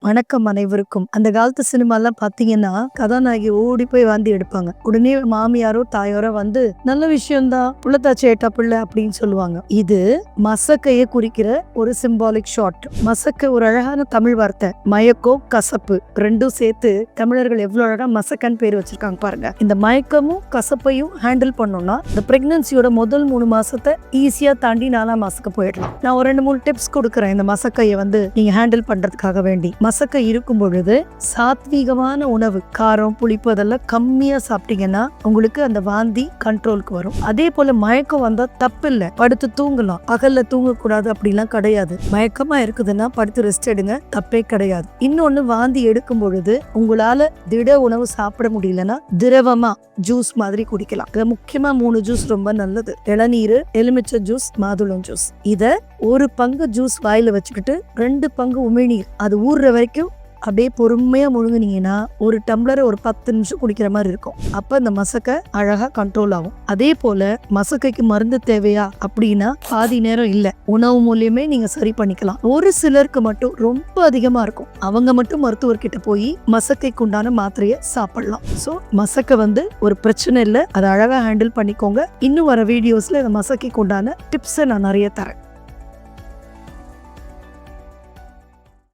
வணக்கம் அனைவருக்கும். அந்த காலத்து சினிமாலாம் பாத்தீங்கன்னா கதாநாயகி ஓடி போய் வாந்தி எடுப்பாங்க. உடனே மாமியாரோ தாயாரோ வந்து நல்ல விஷயம்தான், புள்ளத்தாச்சி ஏட்டா பிள்ளை அப்படின்னு சொல்லுவாங்க. இது மசக்கைய குறிக்கிற ஒரு சிம்பாலிக் ஷாட். மசக்க ஒரு அழகான தமிழ் வார்த்தை. மயக்கம், கசப்பு ரெண்டும் சேர்த்து தமிழர்கள் எவ்வளவு அழகா மசக்கன்னு பேர் வச்சிருக்காங்க பாருங்க. இந்த மயக்கமும் கசப்பையும் ஹேண்டில் பண்ணோம்னா இந்த பிரெக்னன்சியோட முதல் 3 மாசத்தை ஈஸியா தாண்டி 4ஆம் மாசத்துக்கு போயிடலாம். நான் ஒரு 2-3 டிப்ஸ் கொடுக்குறேன் இந்த மசக்கைய வந்து நீங்க ஹேண்டில் பண்றதுக்காக வேண்டி. மசக்கை இருக்கும் பொழுது சாத்வீகமான உணவு, காரம், புளிப்பு அதெல்லாம் கம்மியா சாப்பிட்டீங்கன்னா உங்களுக்கு அந்த வாந்தி கண்ட்ரோலுக்கு வரும். அதே போல மயக்கம் வந்தா தப்பு இல்ல, படுத்து தூங்கலாம். பகல்ல தூங்கக்கூடாது அப்படிலாம் கிடையாது. மயக்கமா இருக்குதுன்னா படுத்து ரெஸ்ட் எடுங்க, தப்பே கிடையாது. இன்னொன்னு, வாந்தி எடுக்கும் பொழுது உங்களால திட உணவு சாப்பிட முடியலன்னா திரவமா ஜூஸ் மாதிரி குடிக்கலாம். முக்கியமா 3 ஜூஸ் ரொம்ப நல்லது. இளநீர், எலுமிச்சை ஜூஸ், மாதுளம் ஜூஸ். இத 1 பங்கு ஜூஸ் வாயில வச்சுக்கிட்டு 2 பங்கு உமிழ்நீர் அது ஊறுற வரைக்கும் அப்படியே பொறுமையா முழுங்குனீங்கன்னா 1 டம்ளர் ஒரு 10 நிமிஷம் குடிக்கிற மாதிரி இருக்கும். அப்ப இந்த மசக்கை அழகா கண்ட்ரோல் ஆகும். அதே போல மசக்கைக்கு மருந்து தேவையா அப்படின்னா பாதி நேரம் இல்ல, உணவு மூலியமே நீங்க சரி பண்ணிக்கலாம். ஒரு சிலருக்கு மட்டும் ரொம்ப அதிகமா இருக்கும், அவங்க மட்டும் மருத்துவர்கிட்ட போய் மசக்கைக்கு உண்டான மாத்திரையை சாப்பிடலாம். சோ மசக்கை வந்து ஒரு பிரச்சனை இல்லை, அதை அழகா ஹேண்டில் பண்ணிக்கோங்க. இன்னும் வர வீடியோஸ்ல இந்த மசக்கைக்கு உண்டான டிப்ஸை நான் நிறைய தரேன்.